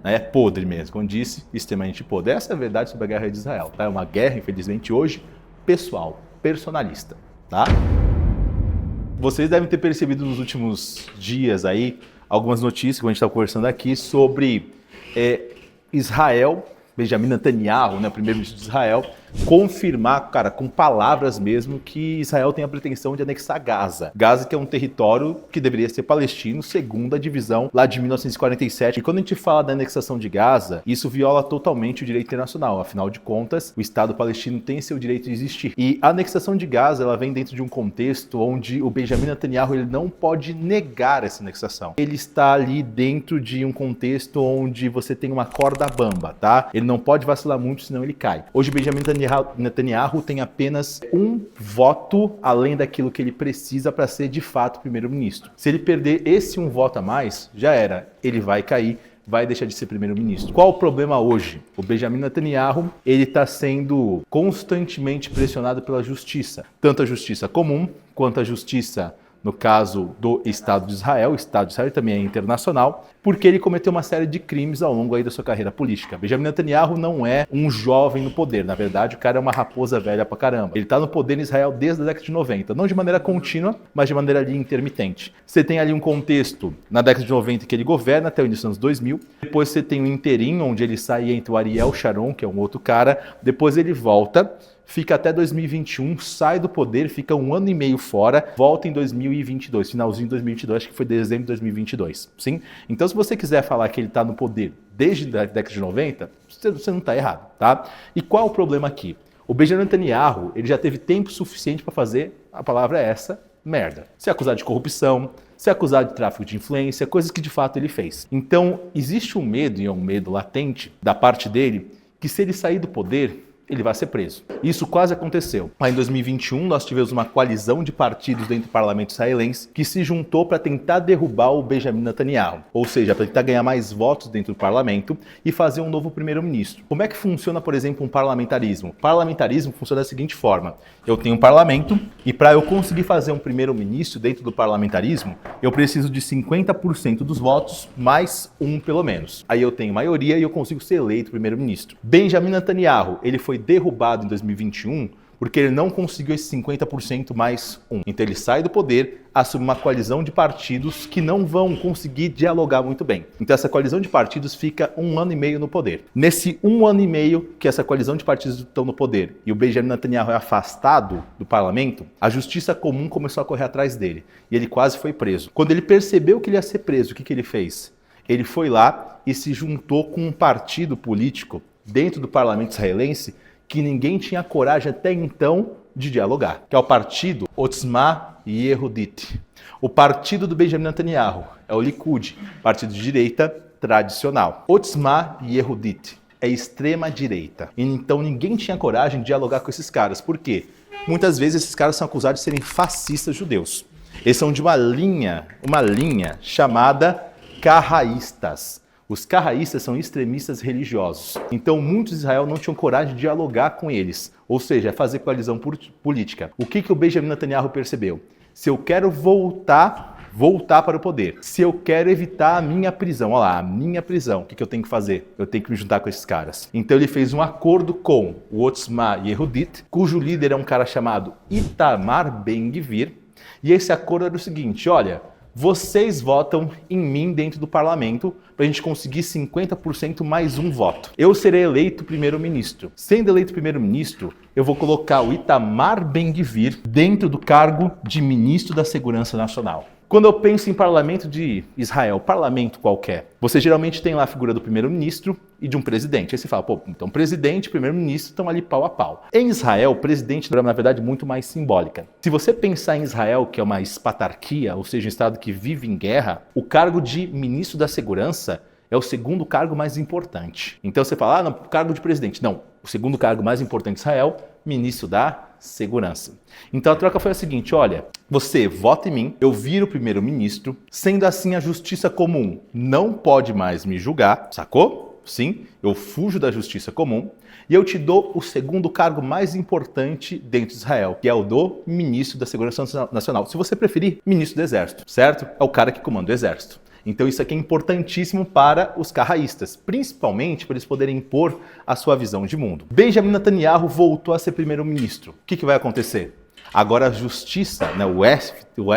É podre mesmo, como disse, extremamente podre. Essa é a verdade sobre a guerra de Israel, tá? É uma guerra, infelizmente, hoje, pessoal, personalista, tá? Vocês devem ter percebido nos últimos dias aí algumas notícias que a gente está conversando aqui sobre Israel, Benjamin Netanyahu, né, o primeiro-ministro de Israel, confirmar, cara, com palavras mesmo, que Israel tem a pretensão de anexar Gaza. Gaza que é um território que deveria ser palestino, segundo a divisão lá de 1947. E quando a gente fala da anexação de Gaza, isso viola totalmente o direito internacional. Afinal de contas, o Estado palestino tem seu direito de existir. E a anexação de Gaza, ela vem dentro de um contexto onde o Benjamin Netanyahu ele não pode negar essa anexação. Ele está ali dentro de um contexto onde você tem uma corda bamba, tá? Ele não pode vacilar muito, senão ele cai. Hoje, Benjamin Netanyahu tem apenas um voto além daquilo que ele precisa para ser de fato primeiro-ministro. Se ele perder esse um voto a mais, já era. Ele vai cair, vai deixar de ser primeiro-ministro. Qual o problema hoje? O Benjamin Netanyahu, ele está sendo constantemente pressionado pela justiça. Tanto a justiça comum, quanto a justiça, no caso do Estado de Israel, o Estado de Israel também é internacional, porque ele cometeu uma série de crimes ao longo aí da sua carreira política. Benjamin Netanyahu não é um jovem no poder, na verdade o cara é uma raposa velha pra caramba. Ele tá no poder em Israel desde a década de 90, não de maneira contínua, mas de maneira ali intermitente. Você tem ali um contexto na década de 90 que ele governa até o início dos anos 2000, depois você tem um interim onde ele sai entre o Ariel Sharon, que é um outro cara, depois ele volta, fica até 2021, sai do poder, fica 1 ano e meio fora, volta em 2022, finalzinho de 2022, acho que foi dezembro de 2022, sim? Então, se você quiser falar que ele está no poder desde a década de 90, você não está errado, tá? E qual o problema aqui? O Benjamin Netanyahu, ele já teve tempo suficiente para fazer, a palavra é essa, merda. Ser acusado de corrupção, ser acusado de tráfico de influência, coisas que de fato ele fez. Então, existe um medo, e é um medo latente, da parte dele, que se ele sair do poder, ele vai ser preso. Isso quase aconteceu. Lá em 2021, nós tivemos uma coalizão de partidos dentro do parlamento israelense que se juntou para tentar derrubar o Benjamin Netanyahu, ou seja, para tentar ganhar mais votos dentro do parlamento e fazer um novo primeiro-ministro. Como é que funciona, por exemplo, um parlamentarismo? O parlamentarismo funciona da seguinte forma: eu tenho um parlamento e para eu conseguir fazer um primeiro-ministro dentro do parlamentarismo, eu preciso de 50% dos votos mais um pelo menos. Aí eu tenho maioria e eu consigo ser eleito primeiro-ministro. Benjamin Netanyahu, ele foi derrubado em 2021 porque ele não conseguiu esse 50% mais um. Então ele sai do poder, assume uma coalizão de partidos que não vão conseguir dialogar muito bem. Então essa coalizão de partidos fica 1 ano e meio no poder. Nesse 1 ano e meio que essa coalizão de partidos estão no poder e o Benjamin Netanyahu é afastado do parlamento, a justiça comum começou a correr atrás dele e ele quase foi preso. Quando ele percebeu que ele ia ser preso, o que ele fez? Ele foi lá e se juntou com um partido político dentro do parlamento israelense que ninguém tinha coragem até então de dialogar, que é o partido Otzma Yehudit. O partido do Benjamin Netanyahu é o Likud, partido de direita tradicional. Otzma Yehudit é extrema direita. Então ninguém tinha coragem de dialogar com esses caras. Por quê? Muitas vezes esses caras são acusados de serem fascistas judeus. Eles são de uma linha chamada carraístas. Os carraístas são extremistas religiosos. Então, muitos de Israel não tinham coragem de dialogar com eles, ou seja, fazer coalizão política. O que o Benjamin Netanyahu percebeu? Se eu quero voltar para o poder, se eu quero evitar a minha prisão, olha lá, a minha prisão, o que eu tenho que fazer? Eu tenho que me juntar com esses caras. Então, ele fez um acordo com o Otzma Yehudit, cujo líder é um cara chamado Itamar Ben-Gvir, e esse acordo era o seguinte: olha, vocês votam em mim dentro do parlamento para a gente conseguir 50% mais um voto. Eu serei eleito primeiro-ministro. Sendo eleito primeiro-ministro, eu vou colocar o Itamar Ben-Gvir dentro do cargo de ministro da Segurança Nacional. Quando eu penso em parlamento de Israel, parlamento qualquer, você geralmente tem lá a figura do primeiro-ministro e de um presidente. Aí você fala, pô, então presidente e primeiro-ministro estão ali pau a pau. Em Israel, o presidente é, na verdade, muito mais simbólica. Se você pensar em Israel, que é uma espatarquia, ou seja, um estado que vive em guerra, o cargo de ministro da Segurança é o segundo cargo mais importante. Então você fala, não, cargo de presidente. Não, o segundo cargo mais importante de Israel, ministro da Segurança. Então a troca foi a seguinte: olha, você vota em mim, eu viro primeiro-ministro, sendo assim a justiça comum não pode mais me julgar, sacou? Sim, eu fujo da justiça comum e eu te dou o segundo cargo mais importante dentro de Israel, que é o do ministro da Segurança Nacional. Se você preferir, ministro do Exército, certo? É o cara que comanda o Exército. Então isso aqui é importantíssimo para os carraístas, principalmente para eles poderem impor a sua visão de mundo. Benjamin Netanyahu voltou a ser primeiro-ministro. O que vai acontecer? Agora a justiça, né, o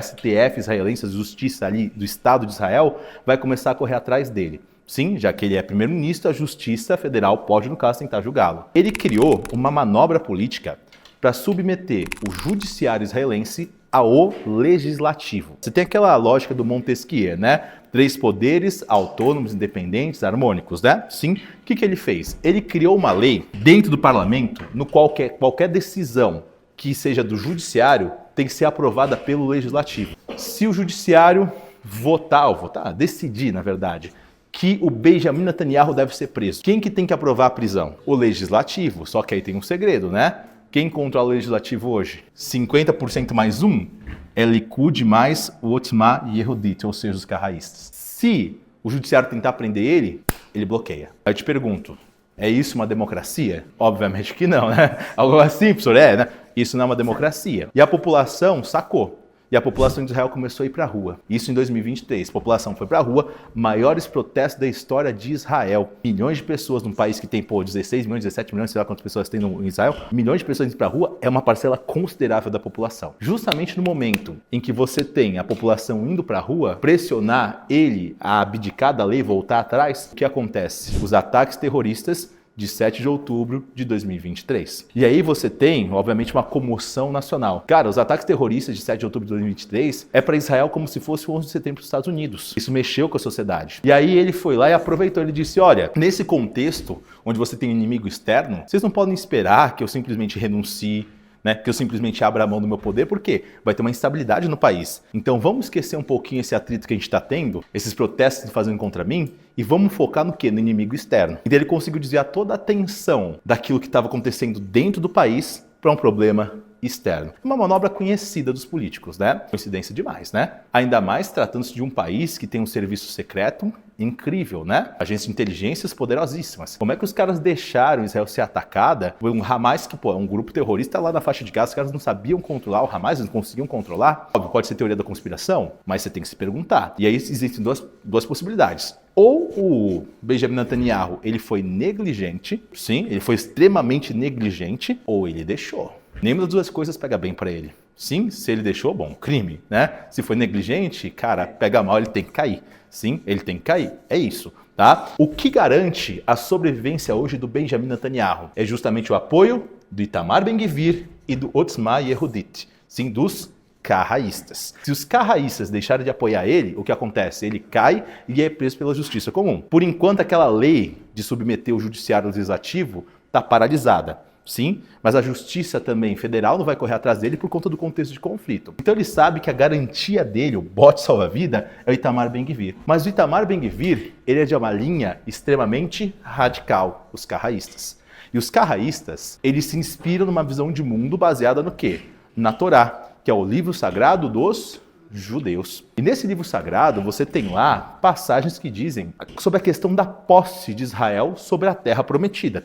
STF israelense, a justiça ali do Estado de Israel, vai começar a correr atrás dele. Sim, já que ele é primeiro-ministro, a Justiça Federal pode, no caso, tentar julgá-lo. Ele criou uma manobra política para submeter o judiciário israelense ao legislativo. Você tem aquela lógica do Montesquieu, né? 3 poderes autônomos, independentes, harmônicos, né? Sim. O que ele fez? Ele criou uma lei dentro do parlamento no qual qualquer decisão que seja do judiciário tem que ser aprovada pelo legislativo. Se o judiciário decidir, na verdade, que o Benjamin Netanyahu deve ser preso, quem que tem que aprovar a prisão? O legislativo. Só que aí tem um segredo, né? Quem controla o legislativo hoje? 50% mais 1 é Likud mais o Otzma Yehudit, ou seja, os carraístas. Se o judiciário tentar prender ele bloqueia. Aí eu te pergunto, é isso uma democracia? Obviamente que não, né? Algo assim, professor, né? Isso não é uma democracia. E a população sacou. E a população de Israel começou a ir para a rua. Isso em 2023. A população foi para a rua, maiores protestos da história de Israel. Milhões de pessoas num país que tem, 16 milhões, 17 milhões, sei lá quantas pessoas tem em Israel. Milhões de pessoas indo para a rua é uma parcela considerável da população. Justamente no momento em que você tem a população indo para a rua, pressionar ele a abdicar da lei, voltar atrás, o que acontece? Os ataques terroristas de 7 de outubro de 2023. E aí você tem, obviamente, uma comoção nacional. Cara, os ataques terroristas de 7 de outubro de 2023 é para Israel como se fosse o 11 de setembro dos Estados Unidos. Isso mexeu com a sociedade. E aí ele foi lá e aproveitou, ele disse, olha, nesse contexto onde você tem um inimigo externo, vocês não podem esperar que eu simplesmente renuncie, né, que eu simplesmente abra a mão do meu poder, porque vai ter uma instabilidade no país. Então vamos esquecer um pouquinho esse atrito que a gente está tendo, esses protestos fazendo contra mim, e vamos focar no quê? No inimigo externo. Então ele conseguiu desviar toda a atenção daquilo que estava acontecendo dentro do país para um problema externo. Uma manobra conhecida dos políticos, né? Coincidência demais, né? Ainda mais tratando-se de um país que tem um serviço secreto incrível, né? Agências de inteligências poderosíssimas. Como é que os caras deixaram Israel ser atacada por um Hamas que, é um grupo terrorista lá na faixa de Gaza, os caras não sabiam controlar o Hamas, não conseguiam controlar? Óbvio, pode ser teoria da conspiração, mas você tem que se perguntar. E aí existem duas possibilidades. Ou o Benjamin Netanyahu, ele foi negligente, sim, ele foi extremamente negligente, ou ele deixou. Nenhuma das duas coisas pega bem para ele. Sim, se ele deixou, bom, crime, né? Se foi negligente, cara, pega mal, ele tem que cair. Sim, ele tem que cair. É isso, tá? O que garante a sobrevivência hoje do Benjamin Netanyahu é justamente o apoio do Itamar Ben-Gvir e do Otzma Yehudit, sim, dos carraístas. Se os carraístas deixarem de apoiar ele, o que acontece? Ele cai e é preso pela justiça comum. Por enquanto, aquela lei de submeter o judiciário legislativo está paralisada. Sim, mas a justiça também federal não vai correr atrás dele por conta do contexto de conflito. Então ele sabe que a garantia dele, o bote salva-vida, é o Itamar Ben-Gvir. Mas o Itamar Ben-Gvir, ele é de uma linha extremamente radical, os carraístas. E os carraístas, eles se inspiram numa visão de mundo baseada no quê? Na Torá, que é o livro sagrado dos judeus. E nesse livro sagrado você tem lá passagens que dizem sobre a questão da posse de Israel sobre a terra prometida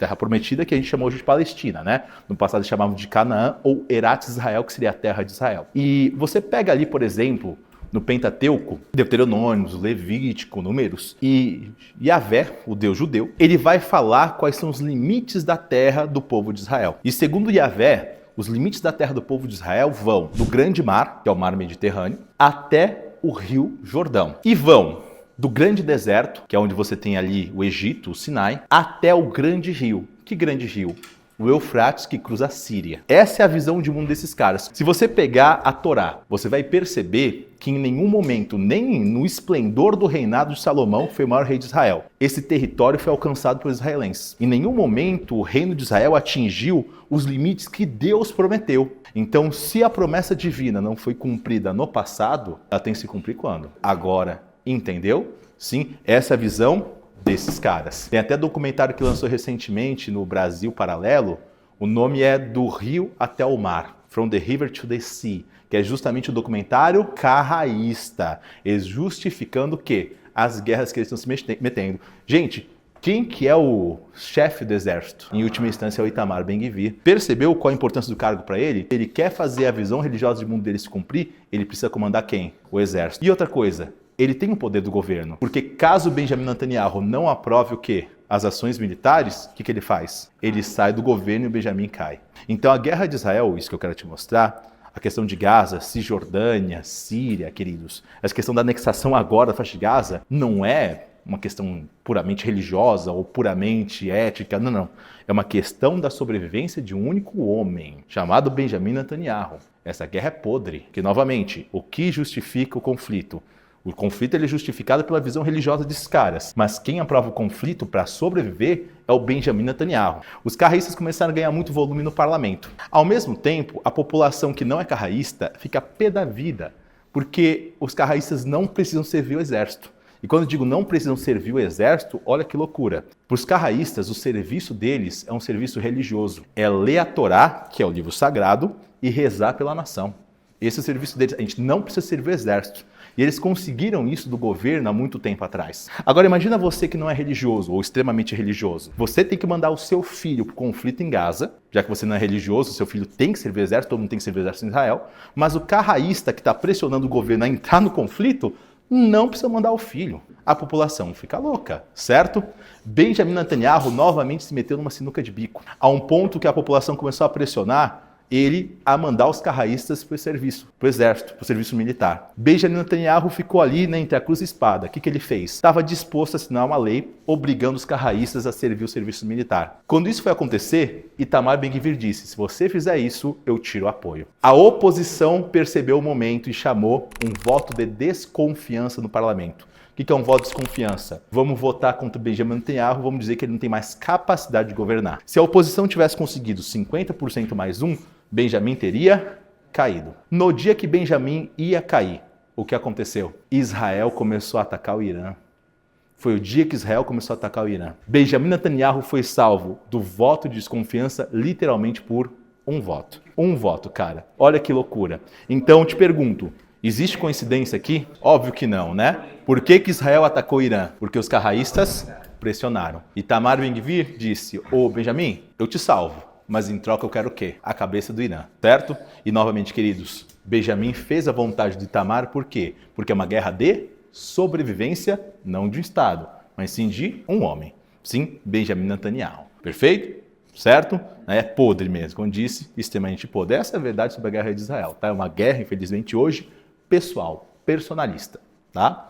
que a gente chamou hoje de Palestina, né? No passado chamavam de Canaã ou Eretz Israel, que seria a terra de Israel. E você pega ali, por exemplo, no Pentateuco, Deuteronômio, Levítico, Números, e Yahvé, o Deus judeu, ele vai falar quais são os limites da terra do povo de Israel. E segundo Yahvé, os limites da terra do povo de Israel vão do Grande Mar, que é o Mar Mediterrâneo, até o Rio Jordão. E vão do Grande Deserto, que é onde você tem ali o Egito, o Sinai, até o Grande Rio. Que grande rio? O Eufrates, que cruza a Síria. Essa é a visão de mundo desses caras. Se você pegar a Torá, você vai perceber que em nenhum momento, nem no esplendor do reinado de Salomão, foi o maior rei de Israel. Esse território foi alcançado pelos israelenses. Em nenhum momento o reino de Israel atingiu os limites que Deus prometeu. Então, se a promessa divina não foi cumprida no passado, ela tem que se cumprir quando? Agora. Entendeu? Sim, essa é a visão desses caras. Tem até documentário que lançou recentemente no Brasil Paralelo, o nome é Do Rio até o Mar, From the River to the Sea, que é justamente o documentário carraísta, eles justificando o quê? As guerras que eles estão se metendo. Gente, quem que é o chefe do exército? Em última instância é o Itamar Ben-Gvir. Percebeu qual a importância do cargo para ele? Ele quer fazer a visão religiosa de mundo dele se cumprir, ele precisa comandar quem? O exército. E outra coisa, ele tem o poder do governo. Porque caso Benjamin Netanyahu não aprove o quê? As ações militares, o que ele faz? Ele sai do governo e o Benjamin cai. Então a guerra de Israel, isso que eu quero te mostrar, a questão de Gaza, Cisjordânia, Síria, queridos, essa questão da anexação agora da faixa de Gaza não é uma questão puramente religiosa ou puramente ética, não. É uma questão da sobrevivência de um único homem, chamado Benjamin Netanyahu. Essa guerra é podre, que novamente, o que justifica o conflito? O conflito ele é justificado pela visão religiosa desses caras, mas quem aprova o conflito para sobreviver é o Benjamin Netanyahu. Os carraístas começaram a ganhar muito volume no parlamento. Ao mesmo tempo, a população que não é carraísta fica pé da vida, porque os carraístas não precisam servir o exército. E quando eu digo não precisam servir o exército, olha que loucura. Para os carraístas, o serviço deles é um serviço religioso. É ler a Torá, que é o livro sagrado, e rezar pela nação. Esse é o serviço deles. A gente não precisa servir o exército. E eles conseguiram isso do governo há muito tempo atrás. Agora imagina você que não é religioso ou extremamente religioso. Você tem que mandar o seu filho para o conflito em Gaza, já que você não é religioso, seu filho tem que servir o exército, todo mundo tem que servir o exército em Israel, mas o carraísta que está pressionando o governo a entrar no conflito não precisa mandar o filho. A população fica louca, certo? Benjamin Netanyahu novamente se meteu numa sinuca de bico, a um ponto que a população começou a pressionar ele a mandar os carraístas para o serviço, para o exército, para o serviço militar. Benjamin Netanyahu ficou ali entre a cruz e a espada. O que ele fez? Estava disposto a assinar uma lei obrigando os carraístas a servir o serviço militar. Quando isso foi acontecer, Itamar Ben-Gvir disse, se você fizer isso, eu tiro o apoio. A oposição percebeu o momento e chamou um voto de desconfiança no parlamento. O que é um voto de desconfiança? Vamos votar contra o Benjamin Netanyahu, vamos dizer que ele não tem mais capacidade de governar. Se a oposição tivesse conseguido 50% mais um, Benjamin teria caído. No dia que Benjamin ia cair, o que aconteceu? Israel começou a atacar o Irã. Foi o dia que Israel começou a atacar o Irã. Benjamin Netanyahu foi salvo do voto de desconfiança literalmente por um voto. Um voto, cara. Olha que loucura. Então, te pergunto, existe coincidência aqui? Óbvio que não, né? Por que Israel atacou o Irã? Porque os carraístas pressionaram. Itamar Ben-Gvir disse, ô Benjamin, eu te salvo. Mas em troca eu quero o quê? A cabeça do Irã, certo? E novamente, queridos, Benjamin fez a vontade de Itamar, por quê? Porque é uma guerra de sobrevivência, não de um Estado, mas sim de um homem. Sim, Benjamin Netanyahu. Perfeito? Certo? É podre mesmo, como disse, extremamente podre. Essa é a verdade sobre a guerra de Israel, tá? É uma guerra, infelizmente, hoje, pessoal, personalista, tá?